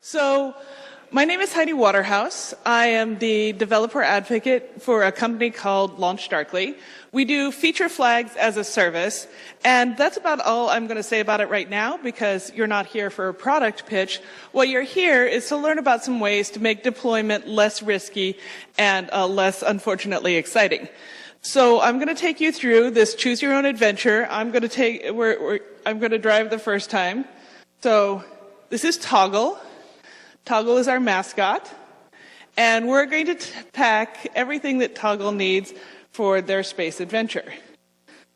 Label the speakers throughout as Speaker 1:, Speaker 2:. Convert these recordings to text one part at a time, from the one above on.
Speaker 1: So, my name is Heidi Waterhouse. I am the developer advocate for a company called Launch Darkly. We do feature flags as a service, and that's about all I'm going to say about it right now because you're not here for a product pitch. What you're here is to learn about some ways to make deployment less risky and less, unfortunately, exciting. So I'm going to take you through this choose your own adventure. I'm going to drive the first time. So this is Toggle. Toggle is our mascot, and we're going to pack everything that Toggle needs for their space adventure.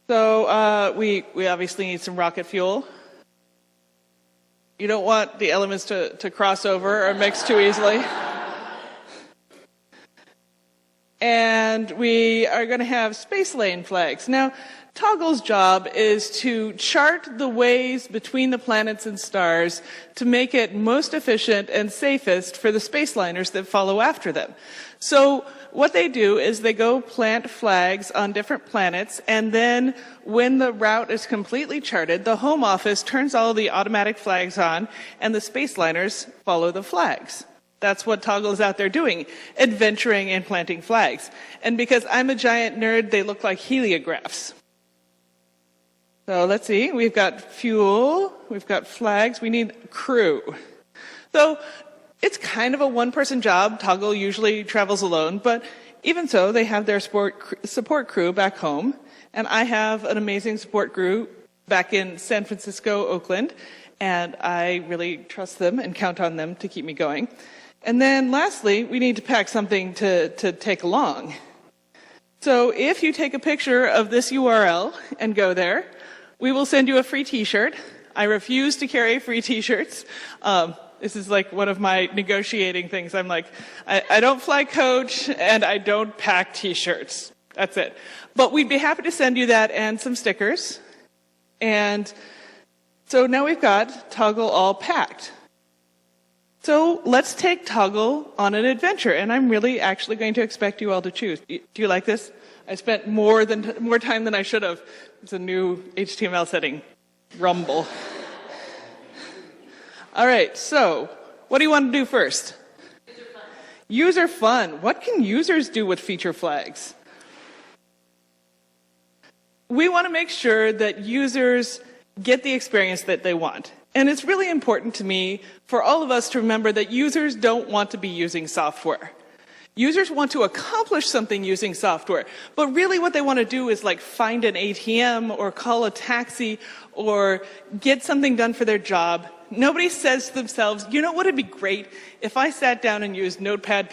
Speaker 1: So we obviously need some rocket fuel. You don't want the elements to cross over or mix too easily. And we are going to have space lane flags. Now, Toggle's job is to chart the ways between the planets and stars to make it most efficient and safest for the space liners that follow after them. So what they do is they go plant flags on different planets, and then when the route is completely charted, the home office turns all the automatic flags on, and the space liners follow the flags. That's what Toggle is out there doing, adventuring and planting flags. And because I'm a giant nerd, they look like heliographs. So let's see, we've got fuel, we've got flags, we need crew. So it's kind of a one-person job. Toggle usually travels alone, but even so, they have their support crew back home, and I have an amazing support crew back in San Francisco, Oakland, and I really trust them and count on them to keep me going. And then lastly, we need to pack something to take along. So if you take a picture of this URL and go there, we will send you a free t-shirt. I refuse to carry free t-shirts. This is like one of my negotiating things. I'm like, I don't fly coach and I don't pack t-shirts. That's it. But we'd be happy to send you that and some stickers. And so now we've got Toggle all packed. So let's take Toggle on an adventure, and I'm really actually going to expect you all to choose. Do you like this? I spent more time than I should have. It's a new HTML setting, Rumble. All right, so what do you want to do first? User fun. What can users do with feature flags? We want to make sure that users get the experience that they want. And it's really important to me for all of us to remember that users don't want to be using software. Users want to accomplish something using software, but really what they want to do is like find an ATM or call a taxi or get something done for their job. Nobody says to themselves, you know what would be great if I sat down and used Notepad++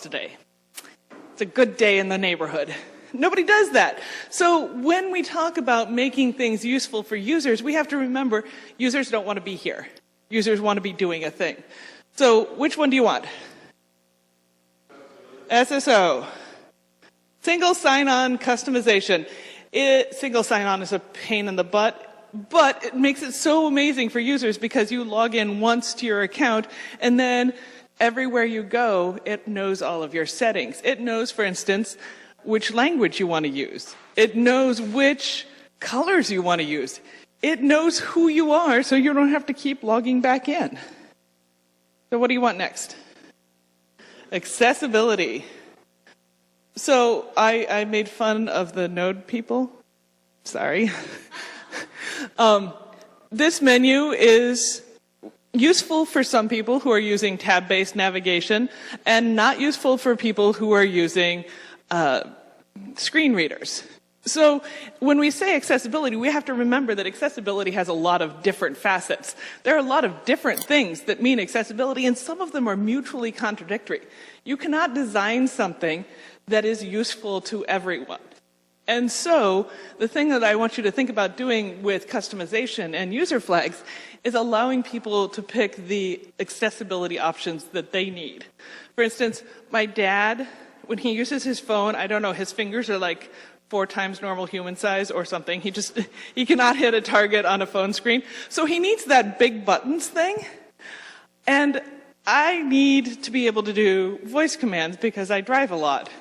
Speaker 1: today? It's a good day in the neighborhood. Nobody does that. So when we talk about making things useful for users, we have to remember users don't want to be here. Users want to be doing a thing. So which one do you want? SSO. Single sign-on customization. Single sign-on is a pain in the butt, but it makes it so amazing for users because you log in once to your account and then everywhere you go, it knows all of your settings. It knows, for instance, which language you want to use. It knows which colors you want to use. It knows who you are, so you don't have to keep logging back in. So what do you want next? Accessibility. So I made fun of the Node people. Sorry. This menu is useful for some people who are using tab-based navigation and not useful for people who are using screen readers. So when we say accessibility, we have to remember that accessibility has a lot of different facets. There are a lot of different things that mean accessibility, and some of them are mutually contradictory. You cannot design something that is useful to everyone. And so the thing that I want you to think about doing with customization and user flags is allowing people to pick the accessibility options that they need. For instance, my dad, when he uses his phone, I don't know, his fingers are like 4 times normal human size or something. He cannot hit a target on a phone screen. So he needs that big buttons thing. And I need to be able to do voice commands because I drive a lot.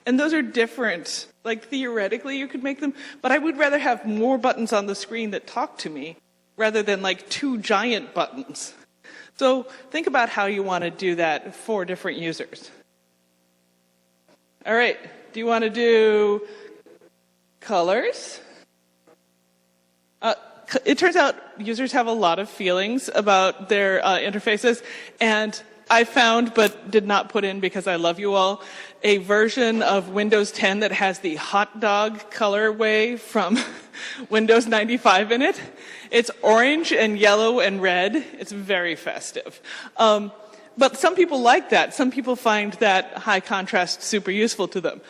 Speaker 1: And those are different. Like theoretically you could make them, but I would rather have more buttons on the screen that talk to me rather than like 2 giant buttons. So think about how you want to do that for different users. All right, do you want to do colors? It turns out users have a lot of feelings about their interfaces, and I found, but did not put in because I love you all, a version of Windows 10 that has the hot dog colorway from Windows 95 in it. It's orange and yellow and red. It's very festive. But some people like that. Some people find that high contrast super useful to them.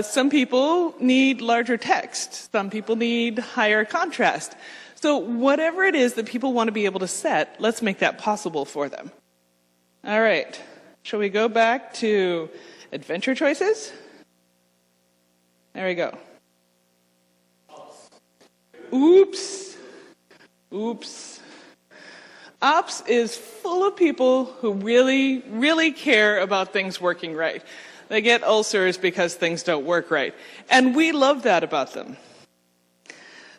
Speaker 1: Some people need larger text. Some people need higher contrast. So whatever it is that people want to be able to set, let's make that possible for them. All right. Shall we go back to adventure choices? There we go. Oops. Oops. Ops is full of people who really, really care about things working right. They get ulcers because things don't work right. And we love that about them.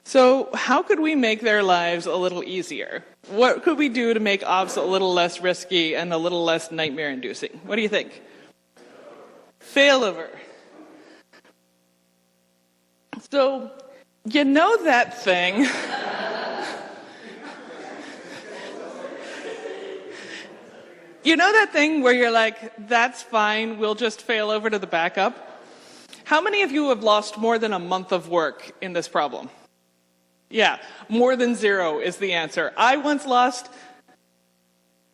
Speaker 1: So how could we make their lives a little easier? What could we do to make ops a little less risky and a little less nightmare-inducing? What do you think? Failover. So, you know that thing. You know that thing where you're like, that's fine, we'll just fail over to the backup? How many of you have lost more than a month of work in this problem? Yeah, more than 0 is the answer. I once lost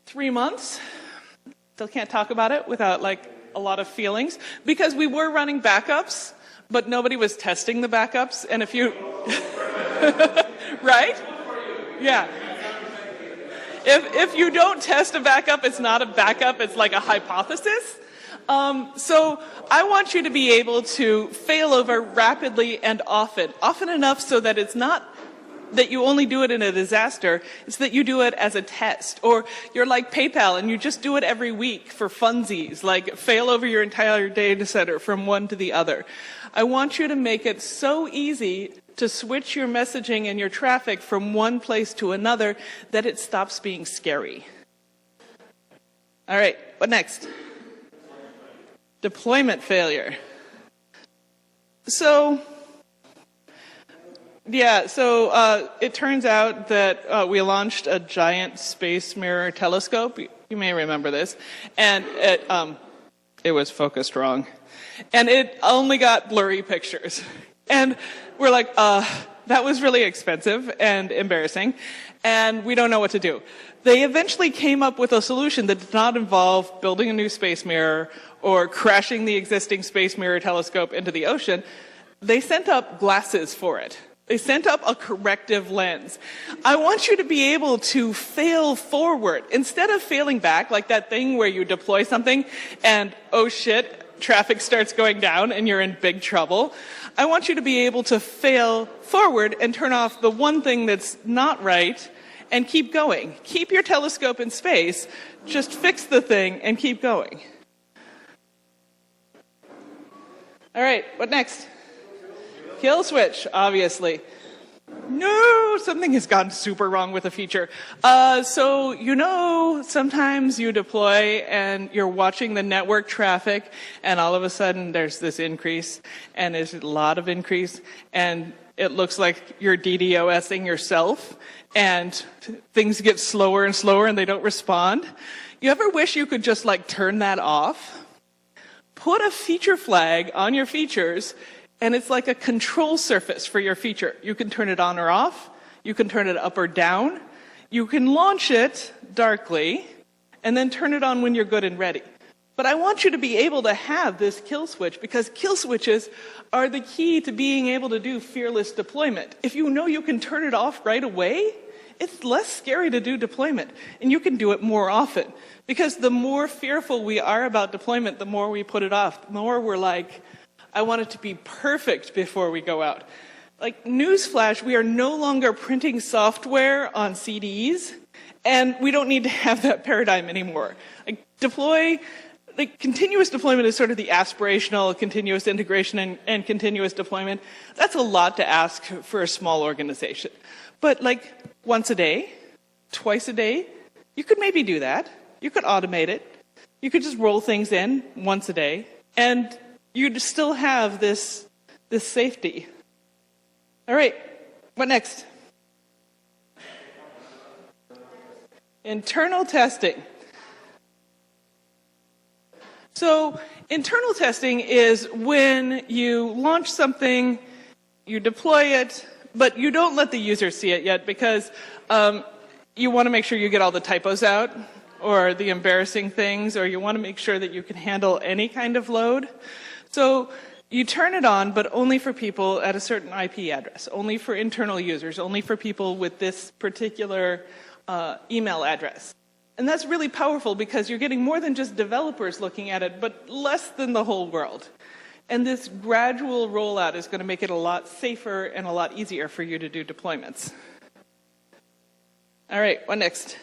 Speaker 1: 3 months. Still can't talk about it without a lot of feelings, because we were running backups, but nobody was testing the backups. And if you, right? Yeah. If you don't test a backup, it's not a backup, it's like a hypothesis. So I want you to be able to fail over rapidly and often enough so that it's not that you only do it in a disaster, it's that you do it as a test. Or you're like PayPal and you just do it every week for funsies, like fail over your entire data center from one to the other. I want you to make it so easy to switch your messaging and your traffic from one place to another that it stops being scary. All right, what next? Deployment failure. So it turns out that we launched a giant space mirror telescope. You may remember this. And it was focused wrong. And it only got blurry pictures. And we're like, that was really expensive and embarrassing, and we don't know what to do. They eventually came up with a solution that did not involve building a new space mirror or crashing the existing space mirror telescope into the ocean. They sent up glasses for it. They sent up a corrective lens. I want you to be able to fail forward instead of failing back, like that thing where you deploy something and, oh shit, traffic starts going down and you're in big trouble. I want you to be able to fail forward and turn off the one thing that's not right and keep going. Keep your telescope in space, just fix the thing and keep going. All right, what next? Kill switch, obviously. No, something has gone super wrong with a feature. So, sometimes you deploy and you're watching the network traffic and all of a sudden there's this increase and there's a lot of increase and it looks like you're DDoSing yourself and things get slower and slower and they don't respond. You ever wish you could just turn that off? Put a feature flag on your features and it's like a control surface for your feature. You can turn it on or off. You can turn it up or down. You can launch it darkly and then turn it on when you're good and ready. But I want you to be able to have this kill switch because kill switches are the key to being able to do fearless deployment. If you know you can turn it off right away, it's less scary to do deployment and you can do it more often. Because the more fearful we are about deployment, the more we put it off, the more we're like, I want it to be perfect before we go out. Newsflash, we are no longer printing software on CDs, and we don't need to have that paradigm anymore. Continuous deployment is sort of the aspirational continuous integration and continuous deployment. That's a lot to ask for a small organization. But once a day, twice a day, You could maybe do that. You could automate it. You could just roll things in once a day, and you'd still have this safety. All right, what next? Internal testing. So internal testing is when you launch something, you deploy it, but you don't let the user see it yet because you want to make sure you get all the typos out or the embarrassing things, or you want to make sure that you can handle any kind of load. So you turn it on, but only for people at a certain IP address, only for internal users, only for people with this particular email address. And that's really powerful because you're getting more than just developers looking at it, but less than the whole world. And this gradual rollout is going to make it a lot safer and a lot easier for you to do deployments. All right, what next?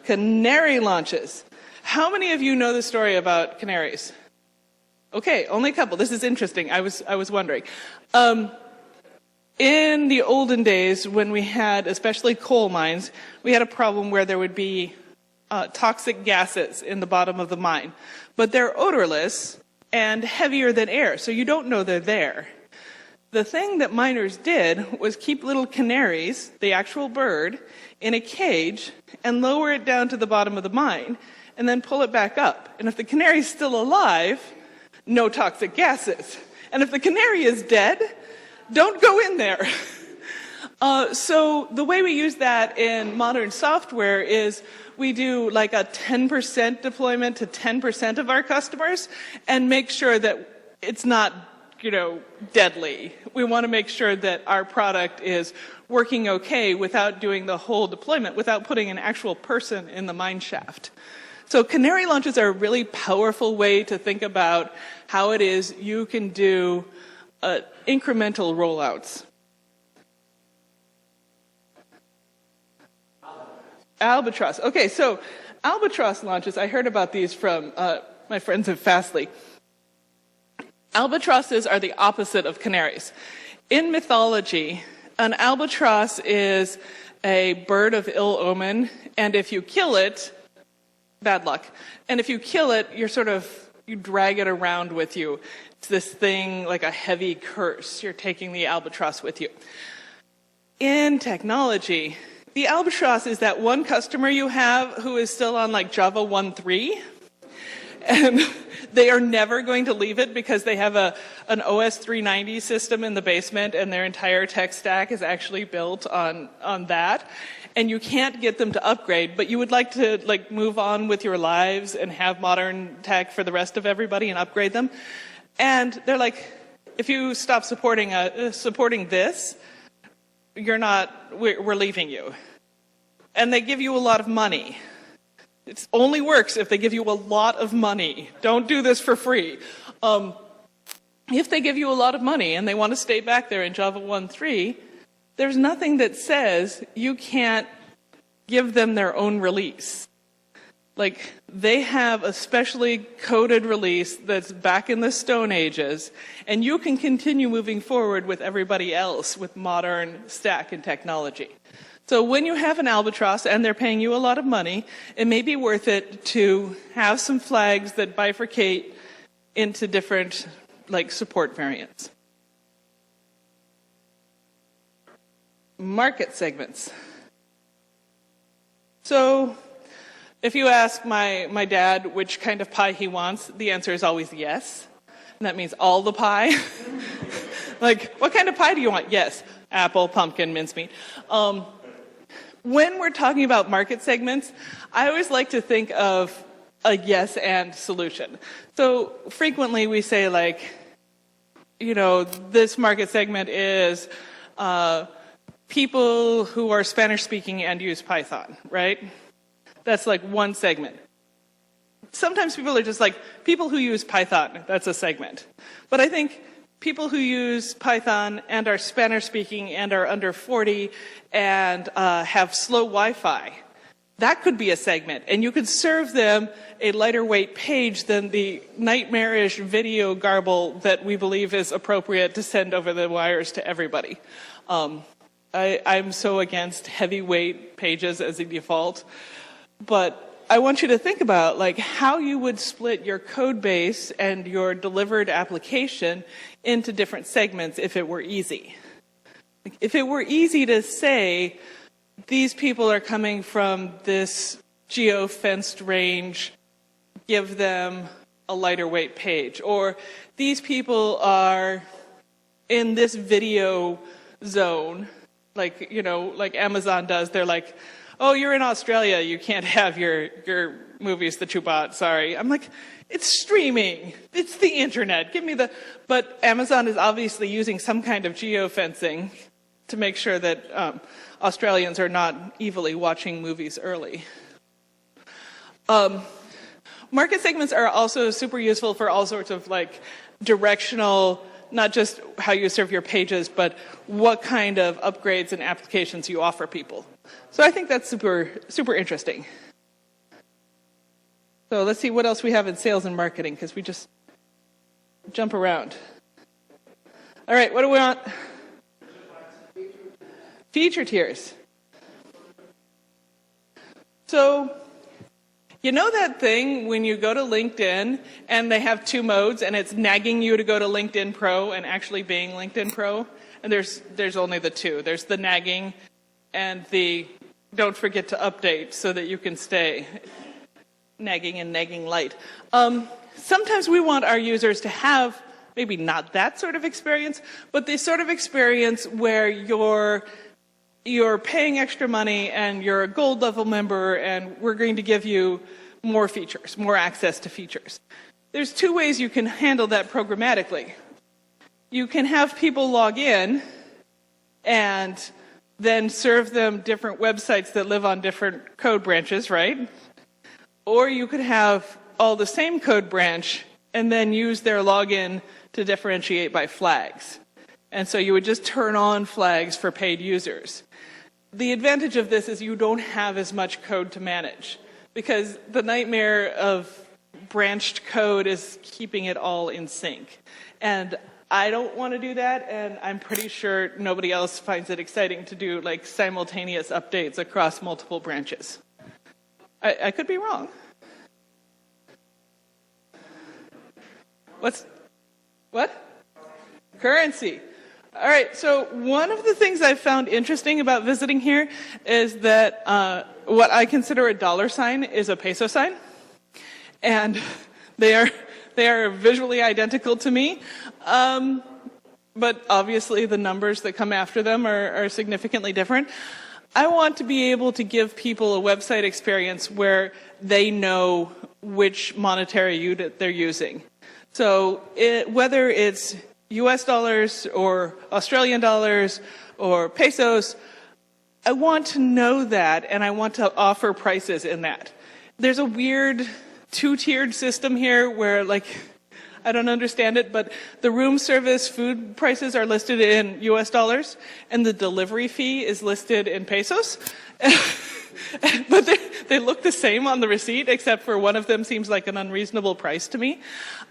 Speaker 1: Canary launches. How many of you know the story about canaries? Okay, only a couple. This is interesting. I was wondering. In the olden days, when we had, especially coal mines, we had a problem where there would be toxic gases in the bottom of the mine. But they're odorless and heavier than air, so you don't know they're there. The thing that miners did was keep little canaries, the actual bird, in a cage and lower it down to the bottom of the mine and then pull it back up. And if the canary's still alive, no toxic gases. And if the canary is dead, don't go in there. So the way we use that in modern software is we do like a 10% deployment to 10% of our customers and make sure that it's not, deadly. We want to make sure that our product is working okay without doing the whole deployment, without putting an actual person in the mine shaft. So canary launches are a really powerful way to think about how it is you can do incremental rollouts. Albatross. Okay, so Albatross launches, I heard about these from my friends at Fastly. Albatrosses are the opposite of canaries. In mythology, an albatross is a bird of ill omen, and if you kill it, bad luck. And if you kill it, you drag it around with you. It's this thing like a heavy curse. You're taking the albatross with you. In technology, the albatross is that one customer you have who is still on like Java 1.3, and they are never going to leave it because they have an OS 390 system in the basement and their entire tech stack is actually built on that. And you can't get them to upgrade, but you would like to move on with your lives and have modern tech for the rest of everybody and upgrade them. And they're like, if you stop supporting this, we're leaving you. And they give you a lot of money. It only works if they give you a lot of money. Don't do this for free. If they give you a lot of money and they want to stay back there in Java 1.3, there's nothing that says you can't give them their own release. Like, they have a specially coded release that's back in the Stone Ages, and you can continue moving forward with everybody else with modern stack and technology. So when you have an albatross and they're paying you a lot of money, it may be worth it to have some flags that bifurcate into different support variants. Market segments. So if you ask my dad which kind of pie he wants, the answer is always yes. And that means all the pie. What kind of pie do you want? Yes. Apple, pumpkin, mincemeat. When we're talking about market segments, I always like to think of a yes and solution. So frequently we say this market segment is people who are Spanish speaking and use Python, right? That's one segment. Sometimes people are just people who use Python, that's a segment. But I think people who use Python and are Spanish speaking and are under 40 and have slow Wi-Fi, that could be a segment. And you could serve them a lighter weight page than the nightmarish video garble that we believe is appropriate to send over the wires to everybody. I'm so against heavyweight pages as a default. But I want you to think about like how you would split your code base and your delivered application into different segments if it were easy. If it were easy to say, these people are coming from this geo-fenced range, give them a lighter weight page. Or these people are in this video zone, like, you know, like Amazon does. They're like, oh, you're in Australia, you can't have your movies that you bought, sorry. I'm like, it's streaming, it's the internet, give me the... But Amazon is obviously using some kind of geo-fencing to make sure that Australians are not evilly watching movies early. Market segments are also super useful for all sorts of like directional, not just how you serve your pages, but what kind of upgrades and applications you offer people. So I think that's super, super interesting. So let's see what else we have in sales and marketing, because we just jump around. All right, what do we want? Feature tiers. So, you know that thing when you go to LinkedIn and they have two modes and it's nagging you to go to LinkedIn Pro and actually being LinkedIn Pro? And there's only the two. There's the nagging and the don't forget to update so that you can stay nagging and nagging light. Sometimes we want our users to have maybe not that sort of experience, but the sort of experience where you're paying extra money and you're a gold level member and we're going to give you more features, more access to features. There's two ways you can handle that programmatically. You can have people log in and then serve them different websites that live on different code branches, right? Or you could have all the same code branch and then use their login to differentiate by flags. And so you would just turn on flags for paid users. The advantage of this is you don't have as much code to manage, because the nightmare of branched code is keeping it all in sync. And I don't want to do that, and I'm pretty sure nobody else finds it exciting to do like simultaneous updates across multiple branches. I could be wrong. What? Currency. All right, so one of the things I've found interesting about visiting here is that what I consider a dollar sign is a peso sign. And they are visually identical to me. But obviously the numbers that come after them are significantly different. I want to be able to give people a website experience where they know which monetary unit they're using. So whether it's US dollars or Australian dollars or pesos, I want to know that, and I want to offer prices in that. There's a weird two-tiered system here where, like, I don't understand it, but the room service food prices are listed in US dollars, and the delivery fee is listed in pesos. But they look the same on the receipt, except for one of them seems like an unreasonable price to me.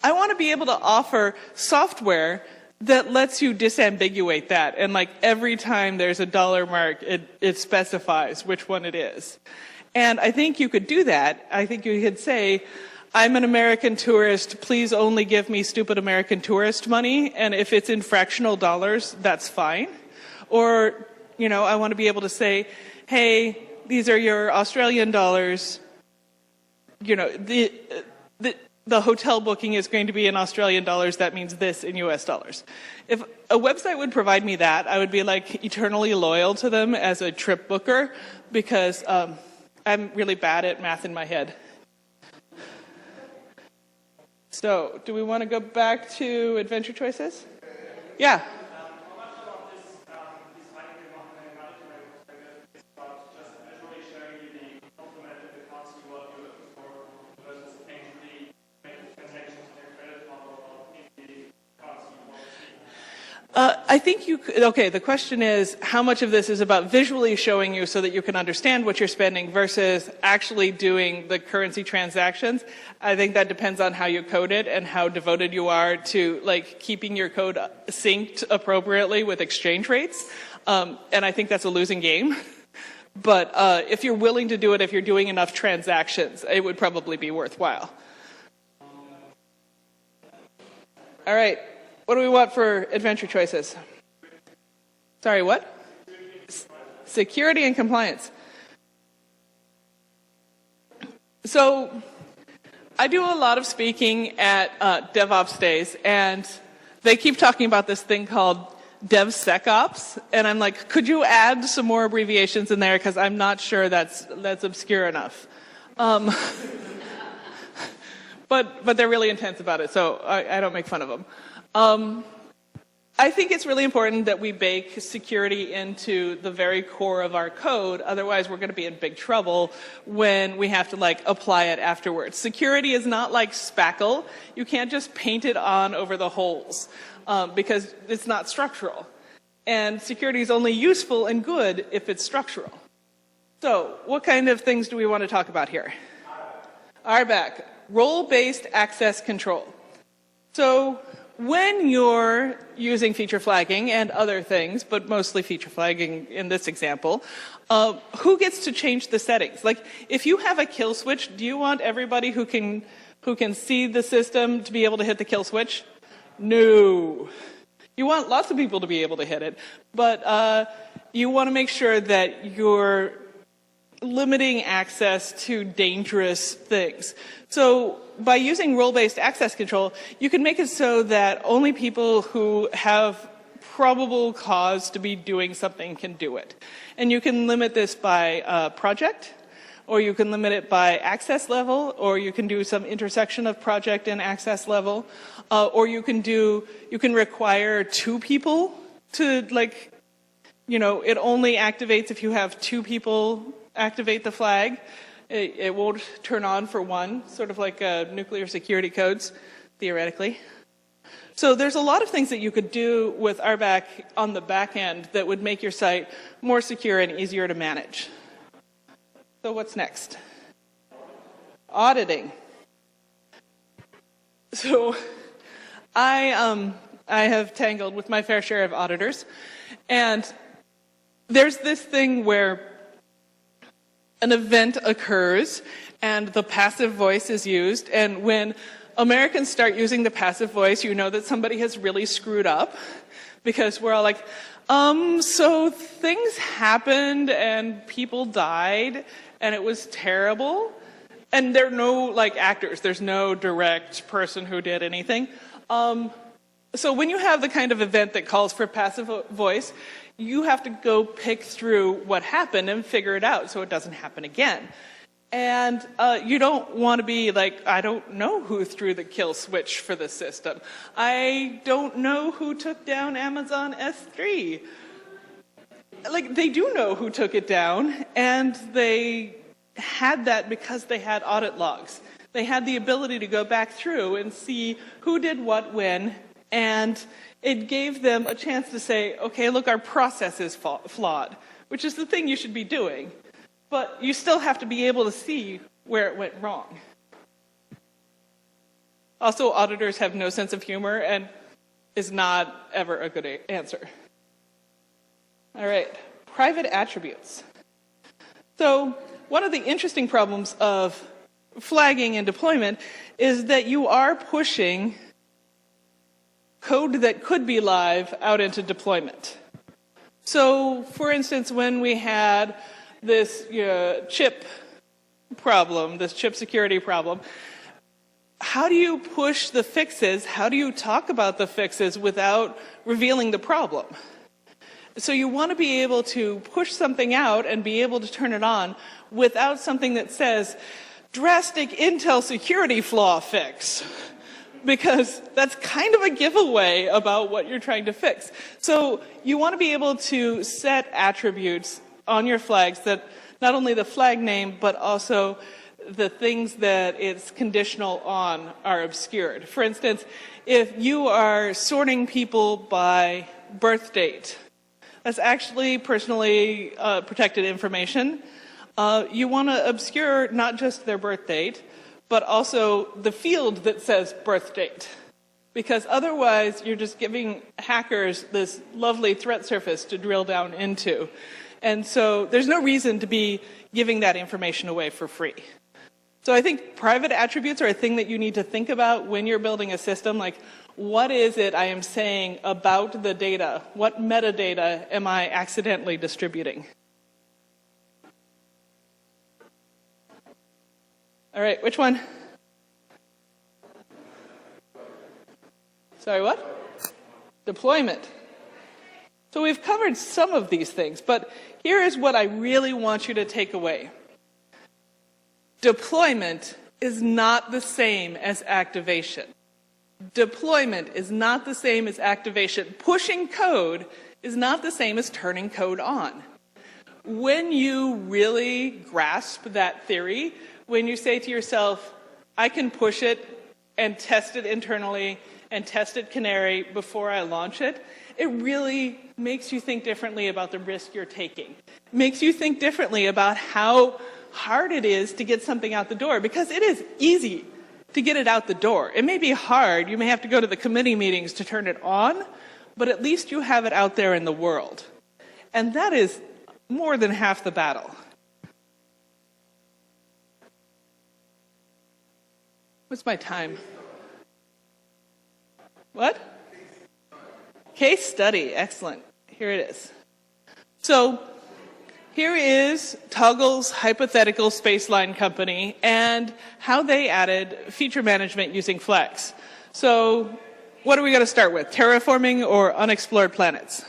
Speaker 1: I want to be able to offer software that lets you disambiguate that. And like every time there's a dollar mark, it specifies which one it is. And I think you could do that. I think you could say, I'm an American tourist, please only give me stupid American tourist money. And if it's in fractional dollars, that's fine. Or, you know, I want to be able to say, hey, these are your Australian dollars. You know, the hotel booking is going to be in Australian dollars. That means this in US dollars. If a website would provide me that, I would be like eternally loyal to them as a trip booker, because I'm really bad at math in my head. So, do we want to go back to adventure choices? Yeah. I think the question is how much of this is about visually showing you so that you can understand what you're spending versus actually doing the currency transactions. I think that depends on how you code it and how devoted you are to keeping your code synced appropriately with exchange rates. And I think that's a losing game. But if you're willing to do it, if you're doing enough transactions, it would probably be worthwhile. All right. What do we want for adventure choices? Sorry, what? Security and compliance. So I do a lot of speaking at DevOps days, and they keep talking about this thing called DevSecOps, and I'm like, could you add some more abbreviations in there, because I'm not sure that's obscure enough. But they're really intense about it, so I don't make fun of them. I think it's really important that we bake security into the very core of our code. Otherwise, we're going to be in big trouble when we have to apply it afterwards. Security is not like spackle. You can't just paint it on over the holes because it's not structural. And security is only useful and good if it's structural. So what kind of things do we want to talk about here? RBAC, role-based access control. So when you're using feature flagging and other things, but mostly feature flagging in this example, who gets to change the settings? If you have a kill switch, do you want everybody who can see the system to be able to hit the kill switch? No. You want lots of people to be able to hit it, but you want to make sure that you're limiting access to dangerous things. So by using role-based access control, you can make it so that only people who have probable cause to be doing something can do it. And you can limit this by project, or you can limit it by access level, or you can do some intersection of project and access level, or you can require 2 people to it only activates if you have 2 people activate the flag. It won't turn on for 1, sort of like nuclear security codes, theoretically. So there's a lot of things that you could do with RBAC on the back end that would make your site more secure and easier to manage. So what's next? Auditing. So I have tangled with my fair share of auditors, and there's this thing where an event occurs and the passive voice is used, and when Americans start using the passive voice, you know that somebody has really screwed up, because we're all like, so things happened and people died and it was terrible, and there are no actors, there's no direct person who did anything. So when you have the kind of event that calls for passive voice, you have to go pick through what happened and figure it out so it doesn't happen again. And you don't want to be I don't know who threw the kill switch for the system. I don't know who took down Amazon S3. They do know who took it down, and they had that because they had audit logs. They had the ability to go back through and see who did what when, and it gave them a chance to say, okay, look, our process is flawed, which is the thing you should be doing. But you still have to be able to see where it went wrong. Also, auditors have no sense of humor and is not ever a good answer. All right, private attributes. So one of the interesting problems of flagging and deployment is that you are pushing code that could be live out into deployment. So, for instance, when we had this chip problem, this chip security problem, how do you push the fixes? How do you talk about the fixes without revealing the problem? So you want to be able to push something out and be able to turn it on without something that says, drastic Intel security flaw fix, because that's kind of a giveaway about what you're trying to fix. So you want to be able to set attributes on your flags that not only the flag name, but also the things that it's conditional on are obscured. For instance, if you are sorting people by birth date. That's actually personally protected information. You want to obscure not just their birth date, but also the field that says birth date. Because otherwise, you're just giving hackers this lovely threat surface to drill down into. And so there's no reason to be giving that information away for free. So I think private attributes are a thing that you need to think about when you're building a system. Like, what is it I am saying about the data? What metadata am I accidentally distributing? All right, which one? Sorry, what? Deployment. So we've covered some of these things, but here is what I really want you to take away. Deployment is not the same as activation. Deployment is not the same as activation. Pushing code is not the same as turning code on. When you really grasp that theory, when you say to yourself, I can push it and test it internally and test it Canary before I launch it, it really makes you think differently about the risk you're taking. Makes you think differently about how hard it is to get something out the door, because it is easy to get it out the door. It may be hard. You may have to go to the committee meetings to turn it on, but at least you have it out there in the world. And that is more than half the battle. What's my time? What? Case study. Excellent. Here it is. So here is Toggle's hypothetical spaceline company and how they added feature management using Flex. So what are we going to start with? Terraforming or unexplored planets?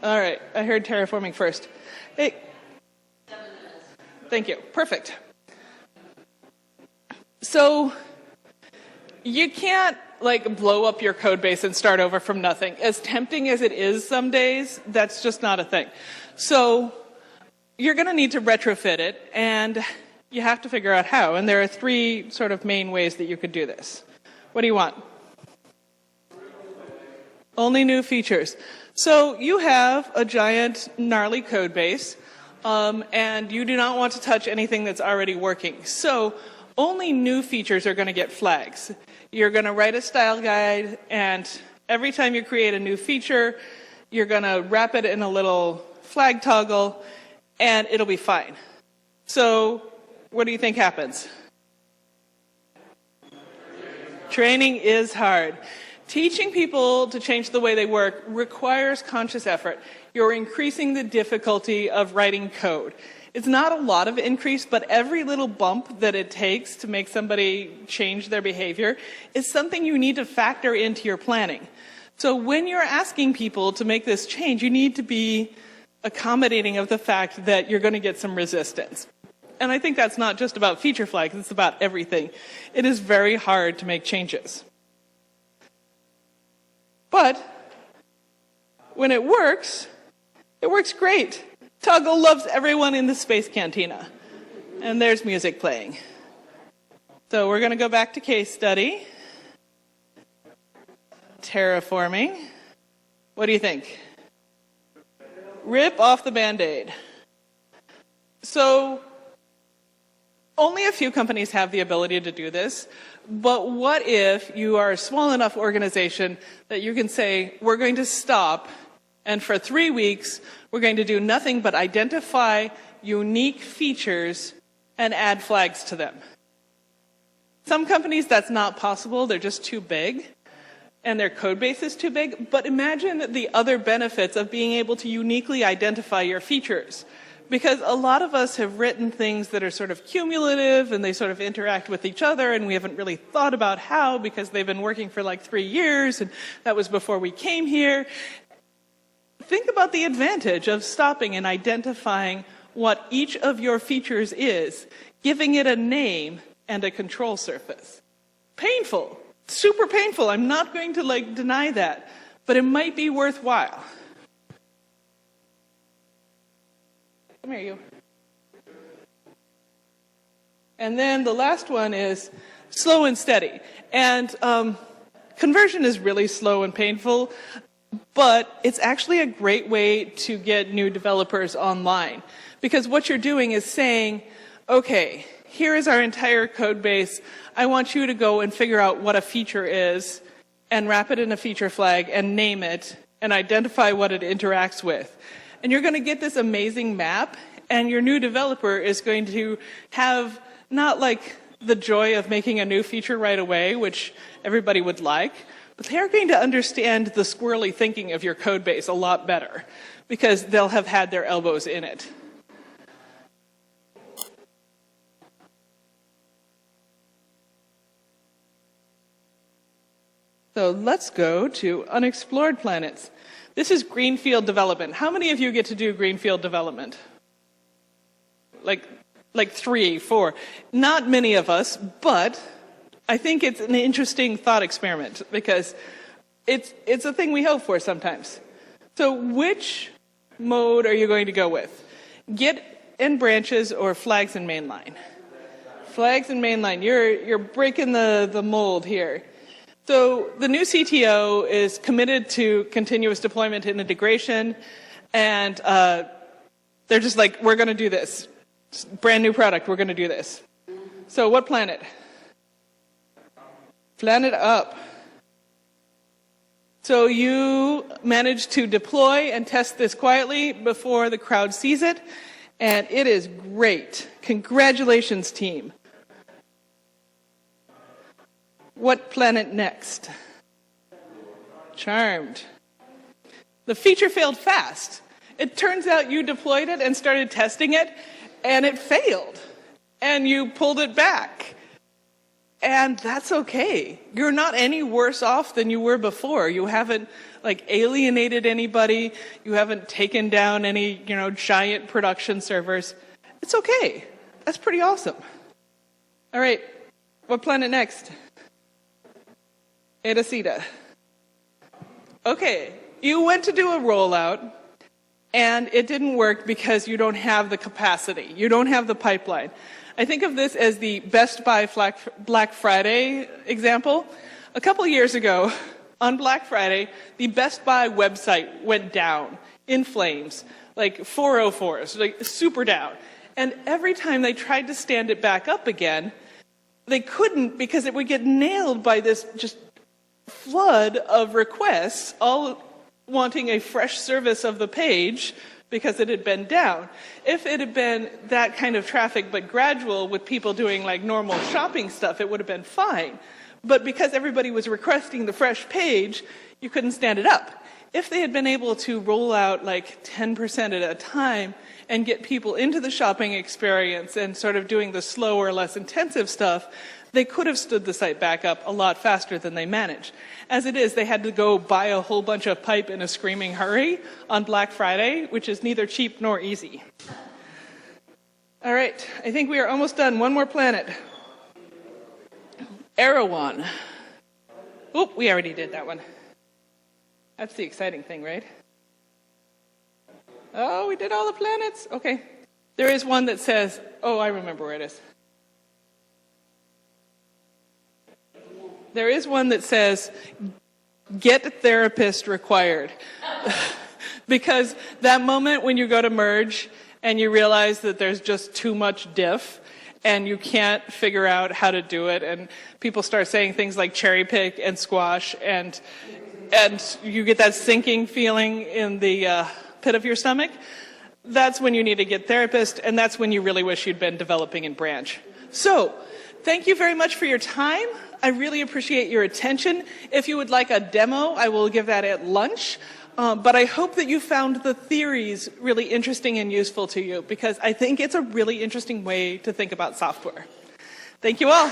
Speaker 1: All right. I heard terraforming first. Hey. Thank you. Perfect. So you can't blow up your code base and start over from nothing. As tempting as it is some days, that's just not a thing. So you're going to need to retrofit it, and you have to figure out how. And there are three sort of main ways that you could do this. What do you want? Only new features. So you have a giant, gnarly code base, and you do not want to touch anything that's already working. So only new features are going to get flags. You're going to write a style guide, and every time you create a new feature, you're going to wrap it in a little flag toggle, and it'll be fine. So what do you think happens? Training is hard. Teaching people to change the way they work requires conscious effort. You're increasing the difficulty of writing code. It's not a lot of increase, but every little bump that it takes to make somebody change their behavior is something you need to factor into your planning. So when you're asking people to make this change, you need to be accommodating of the fact that you're going to get some resistance. And I think that's not just about feature flags, it's about everything. It is very hard to make changes. But when it works great. Toggle loves everyone in the space cantina. And there's music playing. So we're going to go back to case study. Terraforming. What do you think? Rip off the Band-Aid. So only a few companies have the ability to do this. But what if you are a small enough organization that you can say, we're going to stop, and for 3 weeks, we're going to do nothing but identify unique features and add flags to them. Some companies, that's not possible. They're just too big, and their code base is too big. But imagine the other benefits of being able to uniquely identify your features. Because a lot of us have written things that are sort of cumulative, and they sort of interact with each other, and we haven't really thought about how, because they've been working for like 3 years, and that was before we came here. Think about the advantage of stopping and identifying what each of your features is, giving it a name and a control surface. Painful, super painful. I'm not going to deny that, but it might be worthwhile. Come here, you. And then the last one is slow and steady. And conversion is really slow and painful, but it's actually a great way to get new developers online. Because what you're doing is saying, okay, here is our entire code base. I want you to go and figure out what a feature is and wrap it in a feature flag and name it and identify what it interacts with. And you're going to get this amazing map, and your new developer is going to have not like the joy of making a new feature right away, which everybody would like, but they are going to understand the squirrely thinking of your code base a lot better because they'll have had their elbows in it. So let's go to unexplored planets. This is greenfield development. How many of you get to do greenfield development? Like 3, 4. Not many of us, but I think it's an interesting thought experiment because it's a thing we hope for sometimes. So which mode are you going to go with? Git and branches or flags and mainline? Flags and mainline. You're breaking the mold here. So the new CTO is committed to continuous deployment and integration, and they're just like, we're going to do this. Brand new product, we're going to do this. So what planet? Planet up. So you managed to deploy and test this quietly before the crowd sees it, and it is great. Congratulations, team. What planet next? Charmed. The feature failed fast. It turns out you deployed it and started testing it, and it failed. And you pulled it back. And that's okay. You're not any worse off than you were before. You haven't alienated anybody. You haven't taken down any, giant production servers. It's okay. That's pretty awesome. All right. What planet next? Edacita. Okay. You went to do a rollout, and it didn't work because you don't have the capacity. You don't have the pipeline. I think of this as the Best Buy Black Friday example. A couple years ago, on Black Friday, the Best Buy website went down in flames, like 404s, like super down. And every time they tried to stand it back up again, they couldn't because it would get nailed by this just flood of requests, all wanting a fresh service of the page because it had been down. If it had been that kind of traffic but gradual with people doing like normal shopping stuff, it would have been fine. But because everybody was requesting the fresh page, you couldn't stand it up. If they had been able to roll out like 10% at a time and get people into the shopping experience and sort of doing the slower, less intensive stuff, they could have stood the site back up a lot faster than they managed. As it is, they had to go buy a whole bunch of pipe in a screaming hurry on Black Friday, which is neither cheap nor easy. All right, I think we are almost done. One more planet. Erewhon. Oop, we already did that one. That's the exciting thing, right? Oh, we did all the planets? Okay. There is one that says, oh, I remember where it is. There is one that says, get therapist required. Because that moment when you go to merge and you realize that there's just too much diff and you can't figure out how to do it, and people start saying things like cherry pick and squash, and you get that sinking feeling in the pit of your stomach, that's when you need to get therapist, and that's when you really wish you'd been developing in Branch. So, thank you very much for your time. I really appreciate your attention. If you would like a demo, I will give that at lunch. But I hope that you found the theories really interesting and useful to you, because I think it's a really interesting way to think about software. Thank you all.